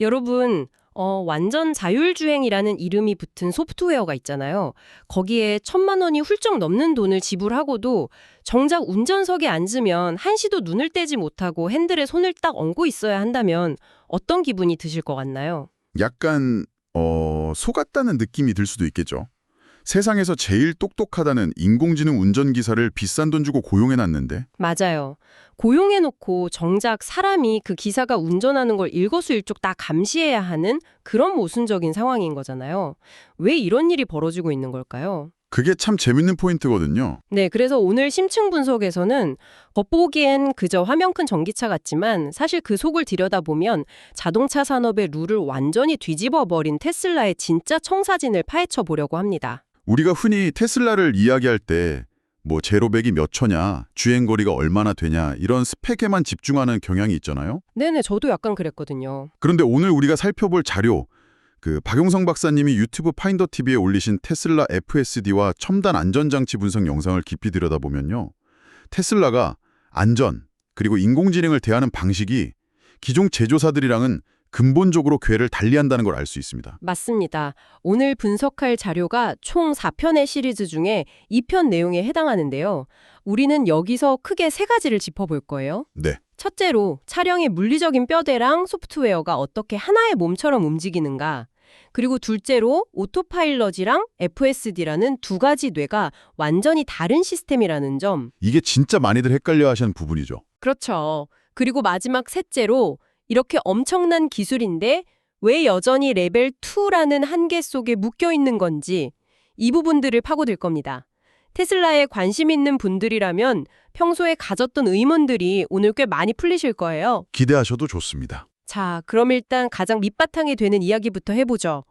여러분, 완전 자율주행이라는 이름이 붙은 소프트웨어가 있잖아요. 거기에 1,000만 원이 훌쩍 넘는 돈을 지불하고도 정작 운전석에 앉으면 한시도 눈을 떼지 못하고 핸들에 손을 딱 얹고 있어야 한다면 어떤 기분이 드실 것 같나요? 약간 속았다는 느낌이 들 수도 있겠죠. 세상에서 제일 똑똑하다는 인공지능 운전기사를 비싼 돈 주고 고용해놨는데 맞아요. 고용해놓고 정작 사람이 그 기사가 운전하는 걸 일거수일투족 다 감시해야 하는 그런 모순적인 상황인 거잖아요. 왜 이런 일이 벌어지고 있는 걸까요? 그게 참 재밌는 포인트거든요. 네, 그래서 오늘 심층 분석에서는 겉보기엔 그저 화면 큰 전기차 같지만 사실 그 속을 들여다보면 자동차 산업의 룰을 완전히 뒤집어버린 테슬라의 진짜 청사진을 파헤쳐 보려고 합니다. 우리가 흔히 테슬라를 이야기할 때 뭐 제로백이 몇 초냐, 주행거리가 얼마나 되냐 이런 스펙에만 집중하는 경향이 있잖아요. 네네, 저도 약간 그랬거든요. 그런데 오늘 우리가 살펴볼 자료, 박용성 박사님이 유튜브 파인더 TV에 올리신 테슬라 FSD와 첨단 안전장치 분석 영상을 깊이 들여다보면요. 테슬라가 안전, 그리고 인공지능을 대하는 방식이 기존 제조사들이랑은 근본적으로 궤를 달리한다는 걸 알 수 있습니다. 맞습니다. 오늘 분석할 자료가 총 4편의 시리즈 중에 2편 내용에 해당하는데요. 우리는 여기서 크게 3가지를 짚어볼 거예요. 네, 첫째로 차량의 물리적인 뼈대랑 소프트웨어가 어떻게 하나의 몸처럼 움직이는가. 그리고 둘째로 오토파일럿이랑 FSD라는 2가지 뇌가 완전히 다른 시스템이라는 점. 이게 진짜 많이들 헷갈려 하시는 부분이죠. 그렇죠. 그리고 마지막 셋째로 이렇게 엄청난 기술인데 왜 여전히 레벨 2라는 한계 속에 묶여 있는 건지 이 부분들을 파고들 겁니다. 테슬라에 관심 있는 분들이라면 평소에 가졌던 의문들이 오늘 꽤 많이 풀리실 거예요. 기대하셔도 좋습니다. 자, 그럼 일단 가장 밑바탕이 되는 이야기부터 해보죠.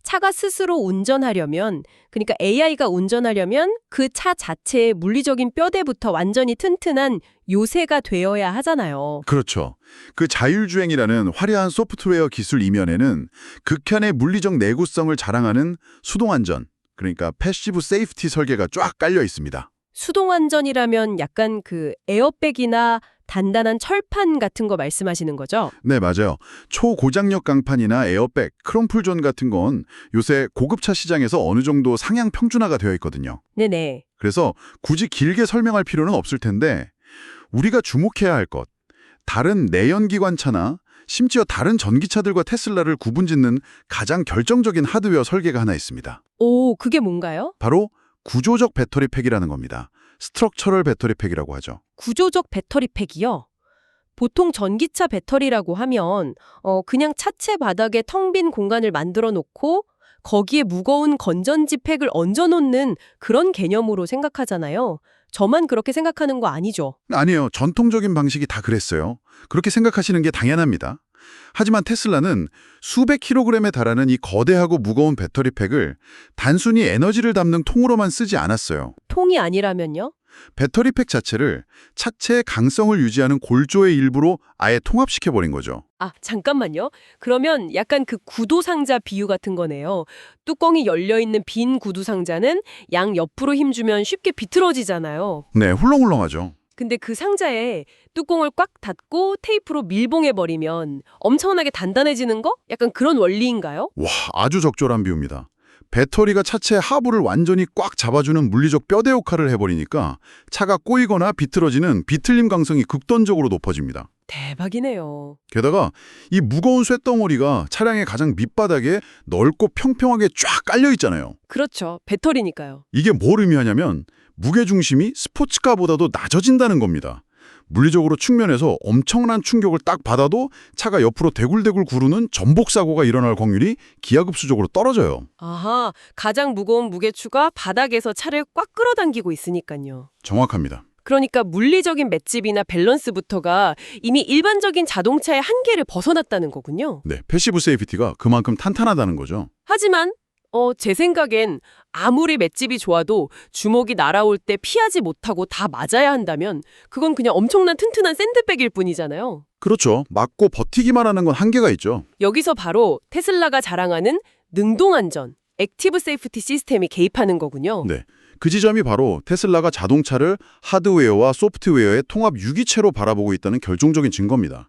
차가 스스로 운전하려면, 그러니까 AI가 운전하려면 그 차 자체의 물리적인 뼈대부터 완전히 튼튼한 요새가 되어야 하잖아요. 그렇죠. 그 자율주행이라는 화려한 소프트웨어 기술 이면에는 극한의 물리적 내구성을 자랑하는 수동안전, 그러니까 패시브 세이프티 설계가 쫙 깔려 있습니다. 수동안전이라면 약간 그 에어백이나 단단한 철판 같은 거 말씀하시는 거죠? 네, 맞아요. 초고장력 강판이나 에어백, 크롬풀존 같은 건 요새 고급차 시장에서 어느 정도 상향 평준화가 되어 있거든요. 네네. 그래서 굳이 길게 설명할 필요는 없을 텐데 우리가 주목해야 할 것, 다른 내연기관차나 심지어 다른 전기차들과 테슬라를 구분짓는 가장 결정적인 하드웨어 설계가 하나 있습니다. 오, 그게 뭔가요? 바로 구조적 배터리 팩이라는 겁니다. 스트럭처럴 배터리 팩이라고 하죠. 구조적 배터리 팩이요? 보통 전기차 배터리라고 하면 그냥 차체 바닥에 텅 빈 공간을 만들어 놓고 거기에 무거운 건전지 팩을 얹어 놓는 그런 개념으로 생각하잖아요. 저만 그렇게 생각하는 거 아니죠? 아니에요. 전통적인 방식이 다 그랬어요. 그렇게 생각하시는 게 당연합니다. 하지만 테슬라는 수백 킬로그램에 달하는 이 거대하고 무거운 배터리 팩을 단순히 에너지를 담는 통으로만 쓰지 않았어요. 통이 아니라면요? 배터리 팩 자체를 차체의 강성을 유지하는 골조의 일부로 아예 통합시켜버린 거죠. 아, 잠깐만요. 그러면 약간 그 구두상자 비유 같은 거네요. 뚜껑이 열려있는 빈 구두상자는 양 옆으로 힘주면 쉽게 비틀어지잖아요. 네, 훌렁훌렁하죠. 근데 그 상자에 뚜껑을 꽉 닫고 테이프로 밀봉해버리면 엄청나게 단단해지는 거? 약간 그런 원리인가요? 와, 아주 적절한 비유입니다. 배터리가 차체의 하부를 완전히 꽉 잡아주는 물리적 뼈대 역할을 해버리니까 차가 꼬이거나 비틀어지는 비틀림 강성이 극단적으로 높아집니다. 대박이네요. 게다가 이 무거운 쇳덩어리가 차량의 가장 밑바닥에 넓고 평평하게 쫙 깔려 있잖아요. 그렇죠. 배터리니까요. 이게 뭘 의미하냐면 무게중심이 스포츠카보다도 낮아진다는 겁니다. 물리적으로 측면에서 엄청난 충격을 딱 받아도 차가 옆으로 대굴대굴 구르는 전복 사고가 일어날 확률이 기하급수적으로 떨어져요. 아하, 가장 무거운 무게추가 바닥에서 차를 꽉 끌어당기고 있으니까요. 정확합니다. 그러니까 물리적인 맷집이나 밸런스부터가 이미 일반적인 자동차의 한계를 벗어났다는 거군요. 네, 패시브 세이프티가 그만큼 탄탄하다는 거죠. 하지만 제 생각엔 아무리 맷집이 좋아도 주먹이 날아올 때 피하지 못하고 다 맞아야 한다면 그건 그냥 엄청난 튼튼한 샌드백일 뿐이잖아요. 그렇죠. 맞고 버티기만 하는 건 한계가 있죠. 여기서 바로 테슬라가 자랑하는 능동안전, 액티브 세이프티 시스템이 개입하는 거군요. 네. 그 지점이 바로 테슬라가 자동차를 하드웨어와 소프트웨어의 통합 유기체로 바라보고 있다는 결정적인 증거입니다.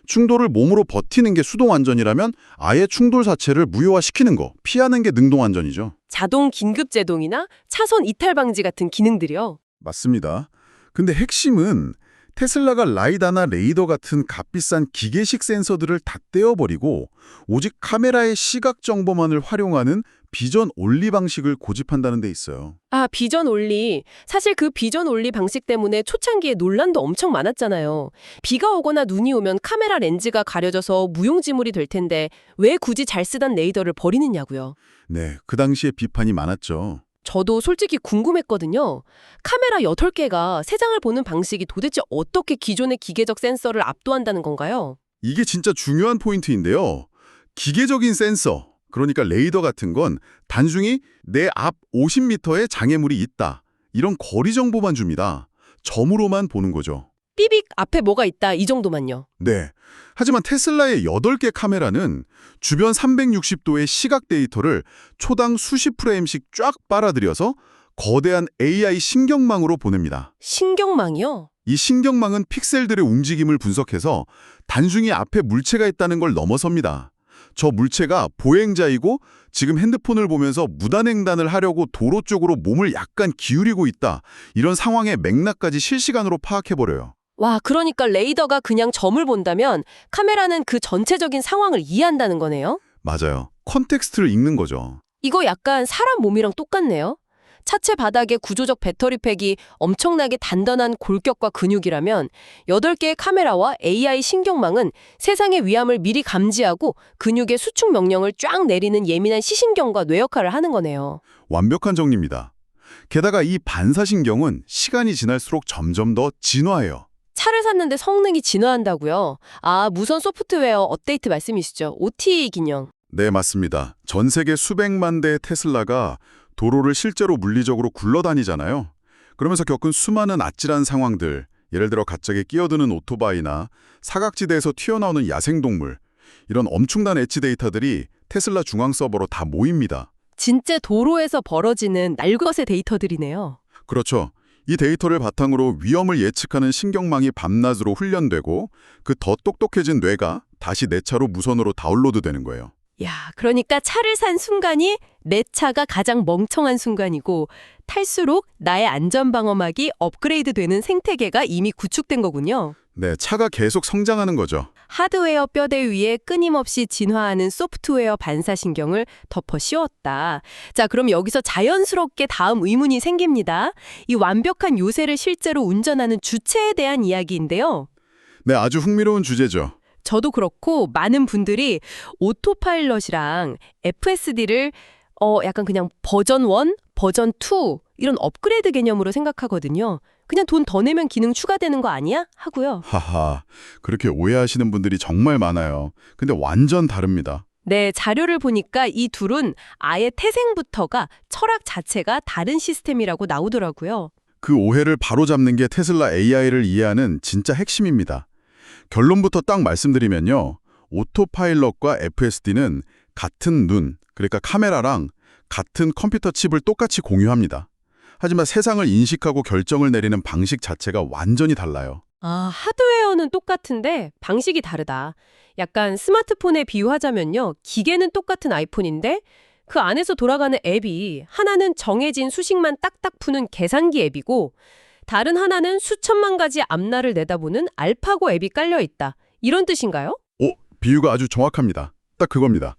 충돌을 몸으로 버티는 게 수동안전이라면 아예 충돌 자체를 무효화시키는 거, 피하는 게 능동안전이죠. 자동 긴급 제동이나 차선 이탈 방지 같은 기능들이요. 맞습니다. 근데 핵심은 테슬라가 라이다나 레이더 같은 값비싼 기계식 센서들을 다 떼어버리고 오직 카메라의 시각 정보만을 활용하는 비전 온리 방식을 고집한다는 데 있어요. 아, 비전 올리. 사실 그 비전 올리 방식 때문에 초창기에 논란도 엄청 많았잖아요. 비가 오거나 눈이 오면 카메라 렌즈가 가려져서 무용지물이 될 텐데 왜 굳이 잘 쓰던 레이더를 버리느냐고요. 네, 그 당시에 비판이 많았죠. 저도 솔직히 궁금했거든요. 카메라 8개가 세상을 보는 방식이 도대체 어떻게 기존의 기계적 센서를 압도한다는 건가요? 이게 진짜 중요한 포인트인데요. 기계적인 센서, 그러니까 레이더 같은 건 단순히 내 앞 50m에 장애물이 있다. 이런 거리 정보만 줍니다. 점으로만 보는 거죠. 삐빅 앞에 뭐가 있다 이 정도만요. 네. 하지만 테슬라의 8개 카메라는 주변 360도의 시각 데이터를 초당 수십 프레임씩 쫙 빨아들여서 거대한 AI 신경망으로 보냅니다. 신경망이요? 이 신경망은 픽셀들의 움직임을 분석해서 단순히 앞에 물체가 있다는 걸 넘어섭니다. 저 물체가 보행자이고 지금 핸드폰을 보면서 무단횡단을 하려고 도로 쪽으로 몸을 약간 기울이고 있다. 이런 상황의 맥락까지 실시간으로 파악해버려요. 와, 그러니까 레이더가 그냥 점을 본다면 카메라는 그 전체적인 상황을 이해한다는 거네요? 맞아요. 컨텍스트를 읽는 거죠. 이거 약간 사람 몸이랑 똑같네요. 차체 바닥에 구조적 배터리팩이 엄청나게 단단한 골격과 근육이라면 8개의 카메라와 AI 신경망은 세상의 위험을 미리 감지하고 근육의 수축 명령을 쫙 내리는 예민한 시신경과 뇌 역할을 하는 거네요. 완벽한 정리입니다. 게다가 이 반사신경은 시간이 지날수록 점점 더 진화해요. 차를 샀는데 성능이 진화한다고요? 아, 무선 소프트웨어 업데이트 말씀이시죠? OTA 기능. 네, 맞습니다. 전 세계 수백만 대의 테슬라가 도로를 실제로 물리적으로 굴러다니잖아요. 그러면서 겪은 수많은 아찔한 상황들, 예를 들어 갑자기 끼어드는 오토바이나 사각지대에서 튀어나오는 야생동물, 이런 엄청난 엣지 데이터들이 테슬라 중앙 서버로 다 모입니다. 진짜 도로에서 벌어지는 날것의 데이터들이네요. 그렇죠. 이 데이터를 바탕으로 위험을 예측하는 신경망이 밤낮으로 훈련되고 그 더 똑똑해진 뇌가 다시 내 차로 무선으로 다운로드되는 거예요. 야, 그러니까 차를 산 순간이 내 차가 가장 멍청한 순간이고 탈수록 나의 안전방어막이 업그레이드 되는 생태계가 이미 구축된 거군요. 네, 차가 계속 성장하는 거죠. 하드웨어 뼈대 위에 끊임없이 진화하는 소프트웨어 반사신경을 덮어 씌웠다. 자, 그럼 여기서 자연스럽게 다음 의문이 생깁니다. 이 완벽한 요새를 실제로 운전하는 주체에 대한 이야기인데요. 네, 아주 흥미로운 주제죠. 저도 그렇고 많은 분들이 오토파일럿이랑 FSD를 약간 그냥 버전 1, 버전 2 이런 업그레이드 개념으로 생각하거든요. 그냥 돈 더 내면 기능 추가되는 거 아니야? 하고요. 하하, 그렇게 오해하시는 분들이 정말 많아요. 근데 완전 다릅니다. 네, 자료를 보니까 이 둘은 아예 태생부터가 철학 자체가 다른 시스템이라고 나오더라고요. 그 오해를 바로잡는 게 테슬라 AI를 이해하는 진짜 핵심입니다. 결론부터 딱 말씀드리면요. 오토파일럿과 FSD는 같은 눈, 그러니까 카메라랑 같은 컴퓨터 칩을 똑같이 공유합니다. 하지만 세상을 인식하고 결정을 내리는 방식 자체가 완전히 달라요. 아, 하드웨어는 똑같은데 방식이 다르다. 약간 스마트폰에 비유하자면요. 기계는 똑같은 아이폰인데 그 안에서 돌아가는 앱이 하나는 정해진 수식만 딱딱 푸는 계산기 앱이고 다른 하나는 수천만 가지 앞날을 내다보는 알파고 앱이 깔려 있다. 이런 뜻인가요? 비유가 아주 정확합니다. 딱 그겁니다.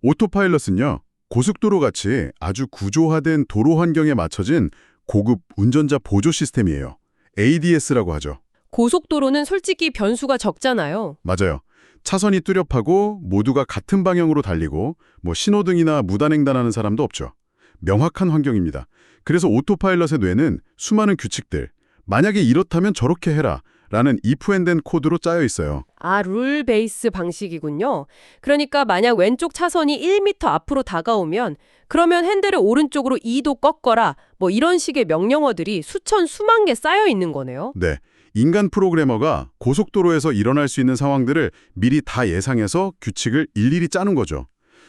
오토파일럿은요. 고속도로같이 아주 구조화된 도로 환경에 맞춰진 고급 운전자 보조 시스템이에요. ADS라고 하죠. 고속도로는 솔직히 변수가 적잖아요. 맞아요. 차선이 뚜렷하고 모두가 같은 방향으로 달리고 신호등이나 무단횡단하는 사람도 없죠. 명확한 환경입니다. 그래서 오토파일럿의 뇌는 수많은 규칙들, 만약에 이렇다면 저렇게 해라 라는 if and then 코드로 짜여 있어요. 아, 룰 베이스 방식이군요. 그러니까 만약 왼쪽 차선이 1m 앞으로 다가오면 그러면 핸들을 오른쪽으로 2도 꺾어라 이런 식의 명령어들이 수천 수만 개 쌓여 있는 거네요. 네, 인간 프로그래머가 고속도로에서 일어날 수 있는 상황들을 미리 다 예상해서 규칙을 일일이 짜는 거죠.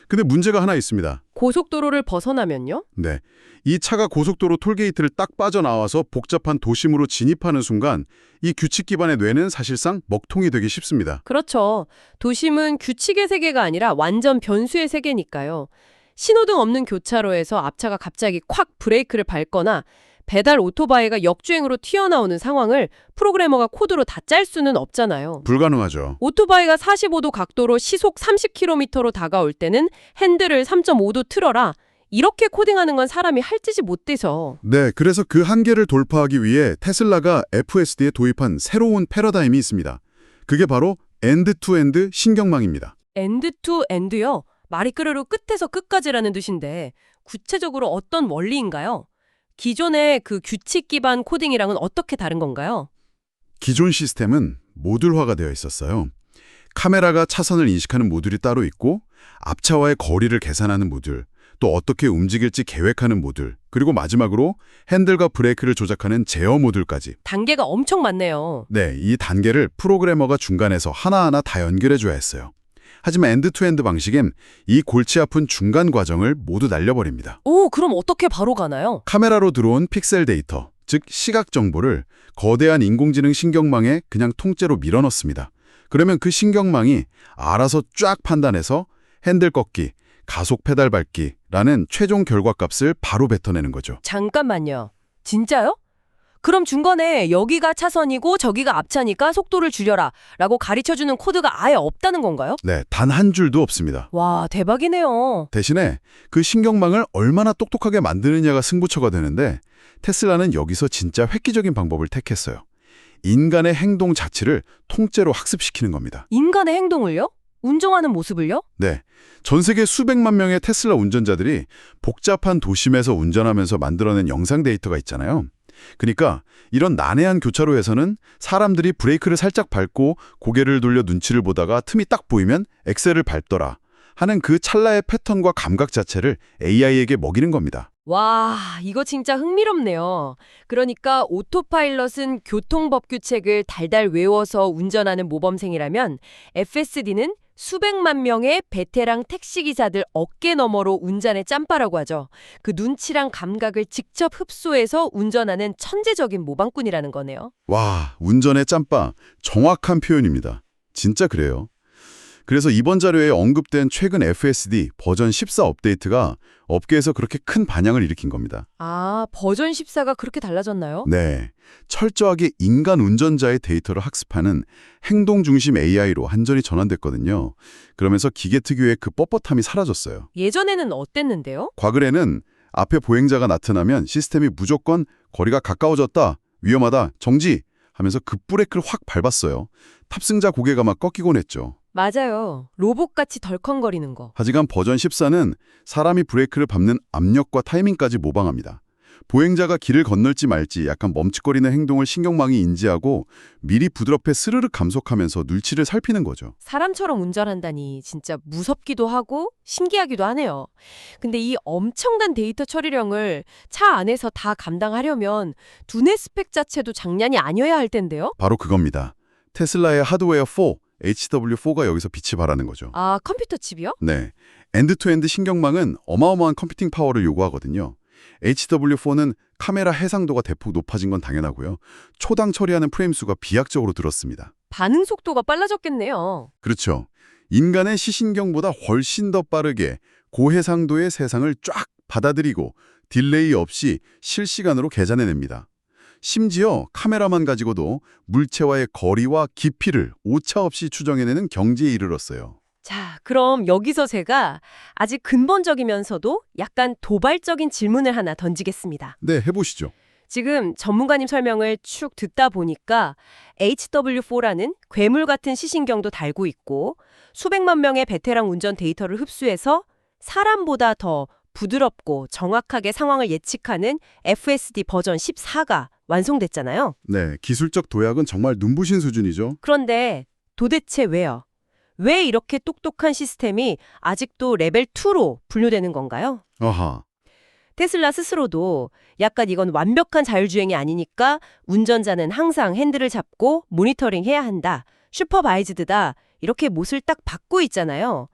근데 문제가 하나 있습니다. 고속도로를 벗어나면요? 네. 이 차가 고속도로 톨게이트를 딱 빠져나와서 복잡한 도심으로 진입하는 순간 이 규칙 기반의 뇌는 사실상 먹통이 되기 쉽습니다. 그렇죠. 도심은 규칙의 세계가 아니라 완전 변수의 세계니까요. 신호등 없는 교차로에서 앞차가 갑자기 콱 브레이크를 밟거나 배달 오토바이가 역주행으로 튀어나오는 상황을 프로그래머가 코드로 다 짤 수는 없잖아요. 불가능하죠. 오토바이가 45도 각도로 시속 30km로 다가올 때는 핸들을 3.5도 틀어라. 이렇게 코딩하는 건 사람이 할 짓이 못 돼서. 네, 그래서 그 한계를 돌파하기 위해 테슬라가 FSD에 도입한 새로운 패러다임이 있습니다. 그게 바로 엔드-투-엔드 신경망입니다. 엔드 투 엔드요? 말이 끄르르 끝에서 끝까지라는 뜻인데 구체적으로 어떤 원리인가요? 기존의 그 규칙 기반 코딩이랑은 어떻게 다른 건가요? 기존 시스템은 모듈화가 되어 있었어요. 카메라가 차선을 인식하는 모듈이 따로 있고 앞차와의 거리를 계산하는 모듈, 또 어떻게 움직일지 계획하는 모듈, 그리고 마지막으로 핸들과 브레이크를 조작하는 제어 모듈까지. 단계가 엄청 많네요. 네, 이 단계를 프로그래머가 중간에서 하나하나 다 연결해줘야 했어요. 하지만 엔드-투-엔드 방식엔 이 골치 아픈 중간 과정을 모두 날려버립니다. 오, 그럼 어떻게 바로 가나요? 카메라로 들어온 픽셀 데이터, 즉 시각 정보를 거대한 인공지능 신경망에 그냥 통째로 밀어넣습니다. 그러면 그 신경망이 알아서 쫙 판단해서 핸들 꺾기, 가속 페달 밟기라는 최종 결과값을 바로 뱉어내는 거죠. 잠깐만요. 진짜요? 그럼 중간에 여기가 차선이고 저기가 앞차니까 속도를 줄여라 라고 가르쳐주는 코드가 아예 없다는 건가요? 네, 단 한 줄도 없습니다. 와, 대박이네요. 대신에 그 신경망을 얼마나 똑똑하게 만드느냐가 승부처가 되는데 테슬라는 여기서 진짜 획기적인 방법을 택했어요. 인간의 행동 자체를 통째로 학습시키는 겁니다. 인간의 행동을요? 운전하는 모습을요? 네, 전 세계 수백만 명의 테슬라 운전자들이 복잡한 도심에서 운전하면서 만들어낸 영상 데이터가 있잖아요. 그러니까 이런 난해한 교차로에서는 사람들이 브레이크를 살짝 밟고 고개를 돌려 눈치를 보다가 틈이 딱 보이면 엑셀을 밟더라 하는 그 찰나의 패턴과 감각 자체를 AI에게 먹이는 겁니다. 와, 이거 진짜 흥미롭네요. 그러니까 오토파일럿은 교통법규책을 달달 외워서 운전하는 모범생이라면 FSD는 수백만 명의 베테랑 택시기사들 어깨 너머로 운전의 짬바라고 하죠. 그 눈치랑 감각을 직접 흡수해서 운전하는 천재적인 모방꾼이라는 거네요. 와, 운전의 짬바, 정확한 표현입니다. 진짜 그래요. 그래서 이번 자료에 언급된 최근 FSD 버전 14 업데이트가 업계에서 그렇게 큰 반향을 일으킨 겁니다. 아, 버전 14가 그렇게 달라졌나요? 네, 철저하게 인간 운전자의 데이터를 학습하는 행동 중심 AI로 완전히 전환됐거든요. 그러면서 기계 특유의 그 뻣뻣함이 사라졌어요. 예전에는 어땠는데요? 과거에는 앞에 보행자가 나타나면 시스템이 무조건 거리가 가까워졌다, 위험하다, 정지 하면서 급브레이크를 확 밟았어요. 탑승자 고개가 막 꺾이곤 했죠. 맞아요. 로봇같이 덜컹거리는 거. 하지만 버전 14는 사람이 브레이크를 밟는 압력과 타이밍까지 모방합니다. 보행자가 길을 건널지 말지 약간 멈칫거리는 행동을 신경망이 인지하고 미리 부드럽게 스르륵 감속하면서 눈치를 살피는 거죠. 사람처럼 운전한다니 진짜 무섭기도 하고 신기하기도 하네요. 근데 이 엄청난 데이터 처리량을 차 안에서 다 감당하려면 두뇌 스펙 자체도 장난이 아니어야 할 텐데요? 바로 그겁니다. 테슬라의 하드웨어 4, HW4가 여기서 빛이 발하는 거죠. 아, 컴퓨터 칩이요? 네, 엔드-투-엔드 신경망은 어마어마한 컴퓨팅 파워를 요구하거든요. HW4는 카메라 해상도가 대폭 높아진 건 당연하고요. 초당 처리하는 프레임 수가 비약적으로 늘었습니다. 반응 속도가 빨라졌겠네요. 그렇죠. 인간의 시신경보다 훨씬 더 빠르게 고해상도의 세상을 쫙 받아들이고 딜레이 없이 실시간으로 계산해냅니다. 심지어 카메라만 가지고도 물체와의 거리와 깊이를 오차없이 추정해내는 경지에 이르렀어요. 자, 그럼 여기서 제가 아직 근본적이면서도 약간 도발적인 질문을 하나 던지겠습니다. 네, 해보시죠. 지금 전문가님 설명을 쭉 듣다 보니까 HW4라는 괴물 같은 시신경도 달고 있고 수백만 명의 베테랑 운전 데이터를 흡수해서 사람보다 더 부드럽고 정확하게 상황을 예측하는 FSD 버전 14가 완성됐잖아요. 네, 기술적 도약은 정말 눈부신 수준이죠. 그런데 도대체 왜요? 왜 이렇게 똑똑한 시스템이 아직도 레벨 2로 분류되는 건가요? 아하, 테슬라 스스로도 약간 이건 완벽한 자율주행이 아니니까 운전자는 항상 핸들을 잡고 모니터링해야 한다. 슈퍼바이즈드다. 이렇게 못을 딱 받고 있잖아요.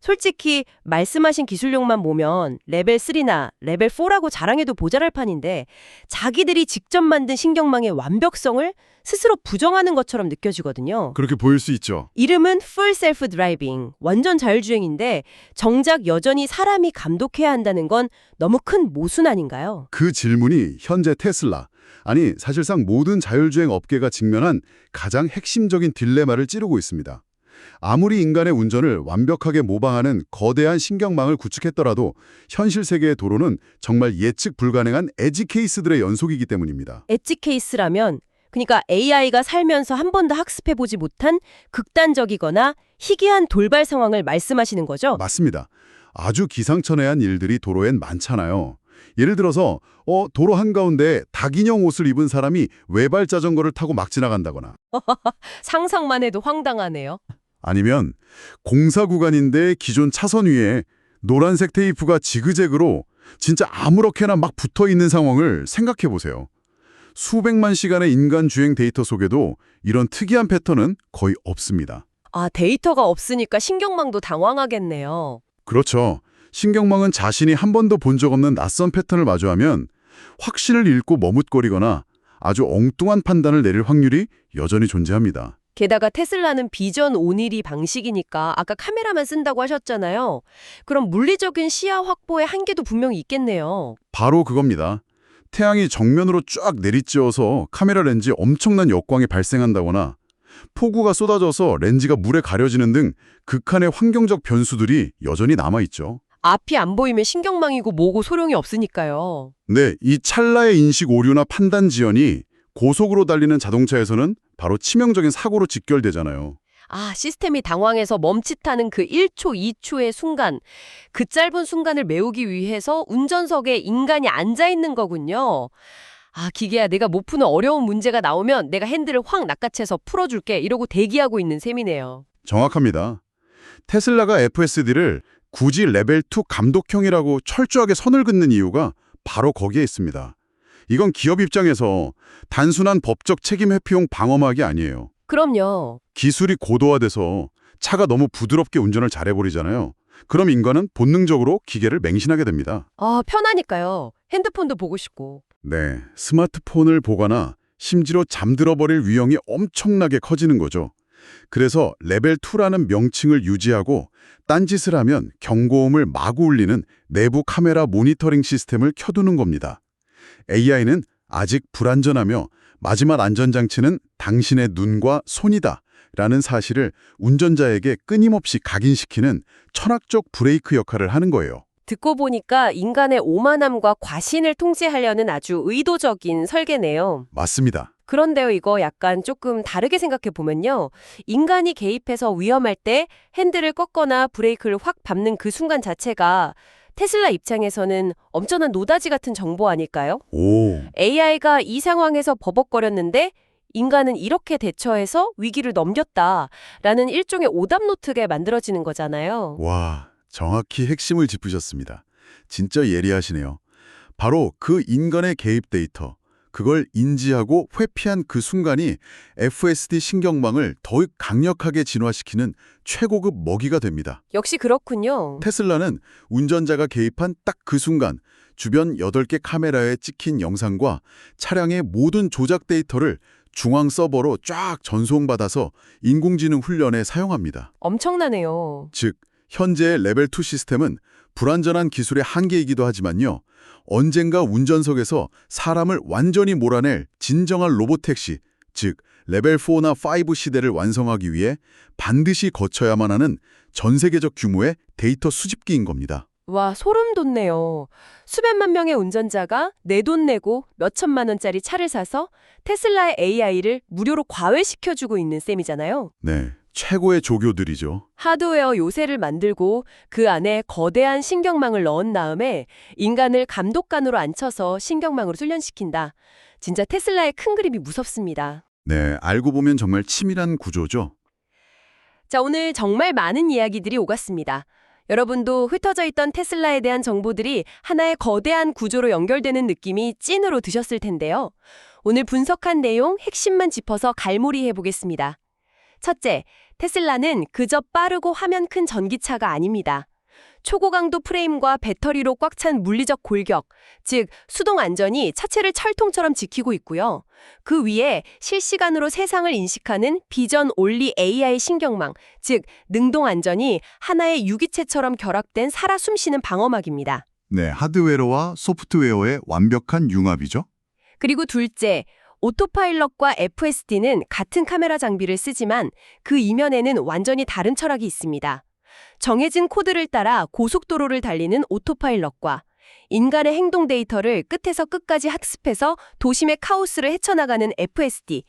솔직히 말씀하신 기술력만 보면 레벨 3나 레벨 4라고 자랑해도 모자랄 판인데 자기들이 직접 만든 신경망의 완벽성을 스스로 부정하는 것처럼 느껴지거든요. 그렇게 보일 수 있죠. 이름은 Full Self Driving, 완전 자율주행인데 정작 여전히 사람이 감독해야 한다는 건 너무 큰 모순 아닌가요? 그 질문이 현재 테슬라, 아니 사실상 모든 자율주행 업계가 직면한 가장 핵심적인 딜레마를 찌르고 있습니다. 아무리 인간의 운전을 완벽하게 모방하는 거대한 신경망을 구축했더라도 현실 세계의 도로는 정말 예측 불가능한 에지 케이스들의 연속이기 때문입니다. 엣지 케이스라면 그러니까 AI가 살면서 한 번도 학습해보지 못한 극단적이거나 희귀한 돌발 상황을 말씀하시는 거죠? 맞습니다. 아주 기상천외한 일들이 도로엔 많잖아요. 예를 들어서 도로 한가운데 닭인형 옷을 입은 사람이 외발 자전거를 타고 막 지나간다거나 상상만 해도 황당하네요. 아니면 공사 구간인데 기존 차선 위에 노란색 테이프가 지그재그로 진짜 아무렇게나 막 붙어있는 상황을 생각해 보세요. 수백만 시간의 인간 주행 데이터 속에도 이런 특이한 패턴은 거의 없습니다. 아, 데이터가 없으니까 신경망도 당황하겠네요. 그렇죠. 신경망은 자신이 한 번도 본 적 없는 낯선 패턴을 마주하면 확신을 잃고 머뭇거리거나 아주 엉뚱한 판단을 내릴 확률이 여전히 존재합니다. 게다가 테슬라는 비전 오닐이 방식이니까 아까 카메라만 쓴다고 하셨잖아요. 그럼 물리적인 시야 확보의 한계도 분명히 있겠네요. 바로 그겁니다. 태양이 정면으로 쫙 내리쬐어서 카메라 렌즈에 엄청난 역광이 발생한다거나 폭우가 쏟아져서 렌즈가 물에 가려지는 등 극한의 환경적 변수들이 여전히 남아있죠. 앞이 안 보이면 신경망이고 뭐고 소용이 없으니까요. 네, 이 찰나의 인식 오류나 판단 지연이 고속으로 달리는 자동차에서는 바로 치명적인 사고로 직결되잖아요. 아, 시스템이 당황해서 멈칫하는 그 1초, 2초의 순간, 그 짧은 순간을 메우기 위해서 운전석에 인간이 앉아 있는 거군요. 아, 기계야, 내가 못 푸는 어려운 문제가 나오면 내가 핸들을 확 낚아채서 풀어줄게 이러고 대기하고 있는 셈이네요. 정확합니다. 테슬라가 FSD를 굳이 레벨 2 감독형이라고 철저하게 선을 긋는 이유가 바로 거기에 있습니다. 이건 기업 입장에서 단순한 법적 책임 회피용 방어막이 아니에요. 그럼요. 기술이 고도화돼서 차가 너무 부드럽게 운전을 잘해버리잖아요. 그럼 인간은 본능적으로 기계를 맹신하게 됩니다. 아, 편하니까요. 핸드폰도 보고 싶고. 네, 스마트폰을 보거나 심지어 잠들어버릴 위험이 엄청나게 커지는 거죠. 그래서 레벨 2라는 명칭을 유지하고 딴짓을 하면 경고음을 마구 울리는 내부 카메라 모니터링 시스템을 켜두는 겁니다. AI는 아직 불안전하며 마지막 안전장치는 당신의 눈과 손이다 라는 사실을 운전자에게 끊임없이 각인시키는 천학적 브레이크 역할을 하는 거예요. 듣고 보니까 인간의 오만함과 과신을 통제하려는 아주 의도적인 설계네요. 맞습니다. 그런데요, 이거 약간 조금 다르게 생각해 보면요. 인간이 개입해서 위험할 때 핸들을 꺾거나 브레이크를 확 밟는 그 순간 자체가 테슬라 입장에서는 엄청난 노다지 같은 정보 아닐까요? 오, AI가 이 상황에서 버벅거렸는데 인간은 이렇게 대처해서 위기를 넘겼다라는 일종의 오답노트가 만들어지는 거잖아요. 와, 정확히 핵심을 짚으셨습니다. 진짜 예리하시네요. 바로 그 인간의 개입 데이터, 그걸 인지하고 회피한 그 순간이 FSD 신경망을 더욱 강력하게 진화시키는 최고급 먹이가 됩니다. 역시 그렇군요. 테슬라는 운전자가 개입한 딱 그 순간 주변 8개 카메라에 찍힌 영상과 차량의 모든 조작 데이터를 중앙 서버로 쫙 전송받아서 인공지능 훈련에 사용합니다. 엄청나네요. 즉, 현재의 레벨 2 시스템은 불완전한 기술의 한계이기도 하지만요. 언젠가 운전석에서 사람을 완전히 몰아낼 진정한 로보택시, 즉 레벨 4나 5 시대를 완성하기 위해 반드시 거쳐야만 하는 전 세계적 규모의 데이터 수집기인 겁니다. 와, 소름 돋네요. 수백만 명의 운전자가 내 돈 내고 몇천만 원짜리 차를 사서 테슬라의 AI를 무료로 과외시켜주고 있는 셈이잖아요. 네, 최고의 조교들이죠. 하드웨어 요새를 만들고 그 안에 거대한 신경망을 넣은 다음에 인간을 감독관으로 앉혀서 신경망으로 훈련시킨다. 진짜 테슬라의 큰 그림이 무섭습니다. 네, 알고 보면 정말 치밀한 구조죠. 자, 오늘 정말 많은 이야기들이 오갔습니다. 여러분도 흩어져 있던 테슬라에 대한 정보들이 하나의 거대한 구조로 연결되는 느낌이 찐으로 드셨을 텐데요. 오늘 분석한 내용 핵심만 짚어서 갈무리 해보겠습니다. 첫째, 테슬라는 그저 빠르고 화면 큰 전기차가 아닙니다. 초고강도 프레임과 배터리로 꽉 찬 물리적 골격, 즉 수동 안전이 차체를 철통처럼 지키고 있고요. 그 위에 실시간으로 세상을 인식하는 비전 올리 AI 신경망, 즉 능동 안전이 하나의 유기체처럼 결합된 살아 숨쉬는 방어막입니다. 네, 하드웨어와 소프트웨어의 완벽한 융합이죠. 그리고 둘째, 오토파일럿과 FSD는 같은 카메라 장비를 쓰지만 그 이면에는 완전히 다른 철학이 있습니다. 정해진 코드를 따라 고속도로를 달리는 오토파일럿과 인간의 행동 데이터를 끝에서 끝까지 학습해서 도심의 카오스를 헤쳐나가는 FSD,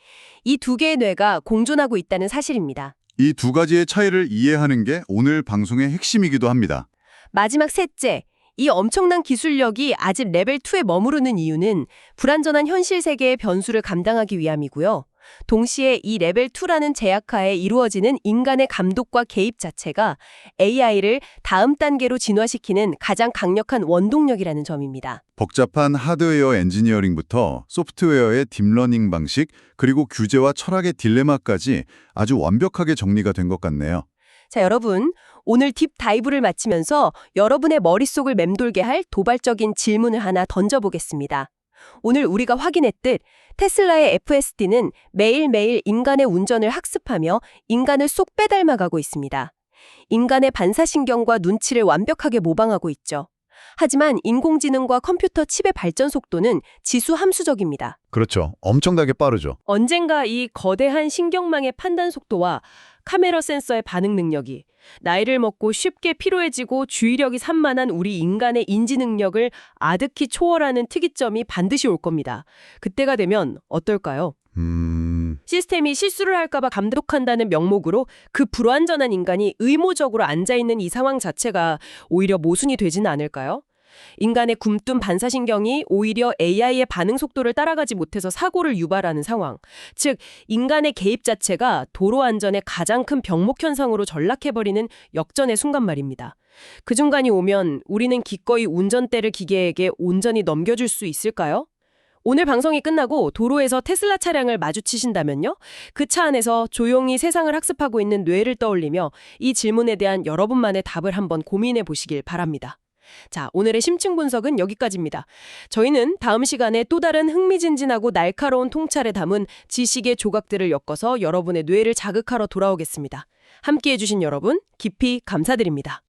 이 두 개의 뇌가 공존하고 있다는 사실입니다. 이 두 가지의 차이를 이해하는 게 오늘 방송의 핵심이기도 합니다. 마지막 셋째, 이 엄청난 기술력이 아직 레벨 2에 머무르는 이유는 불완전한 현실 세계의 변수를 감당하기 위함이고요. 동시에 이 레벨 2라는 제약하에 이루어지는 인간의 감독과 개입 자체가 AI를 다음 단계로 진화시키는 가장 강력한 원동력이라는 점입니다. 복잡한 하드웨어 엔지니어링부터 소프트웨어의 딥러닝 방식, 그리고 규제와 철학의 딜레마까지 아주 완벽하게 정리가 된 것 같네요. 자, 여러분, 오늘 딥 다이브를 마치면서 여러분의 머릿속을 맴돌게 할 도발적인 질문을 하나 던져보겠습니다. 오늘 우리가 확인했듯 테슬라의 FSD는 매일매일 인간의 운전을 학습하며 인간을 쏙 빼닮아가고 있습니다. 인간의 반사신경과 눈치를 완벽하게 모방하고 있죠. 하지만 인공지능과 컴퓨터 칩의 발전 속도는 지수 함수적입니다. 그렇죠. 엄청나게 빠르죠. 언젠가 이 거대한 신경망의 판단 속도와 카메라 센서의 반응 능력이 나이를 먹고 쉽게 피로해지고 주의력이 산만한 우리 인간의 인지 능력을 아득히 초월하는 특이점이 반드시 올 겁니다. 그때가 되면 어떨까요? 시스템이 실수를 할까봐 감독한다는 명목으로 그 불완전한 인간이 의무적으로 앉아있는 이 상황 자체가 오히려 모순이 되지는 않을까요? 인간의 굼뜬 반사신경이 오히려 AI의 반응 속도를 따라가지 못해서 사고를 유발하는 상황. 즉, 인간의 개입 자체가 도로 안전의 가장 큰 병목 현상으로 전락해버리는 역전의 순간 말입니다. 그 순간이 오면 우리는 기꺼이 운전대를 기계에게 온전히 넘겨줄 수 있을까요? 오늘 방송이 끝나고 도로에서 테슬라 차량을 마주치신다면요. 그 차 안에서 조용히 세상을 학습하고 있는 뇌를 떠올리며 이 질문에 대한 여러분만의 답을 한번 고민해 보시길 바랍니다. 자, 오늘의 심층 분석은 여기까지입니다. 저희는 다음 시간에 또 다른 흥미진진하고 날카로운 통찰에 담은 지식의 조각들을 엮어서 여러분의 뇌를 자극하러 돌아오겠습니다. 함께해 주신 여러분, 깊이 감사드립니다.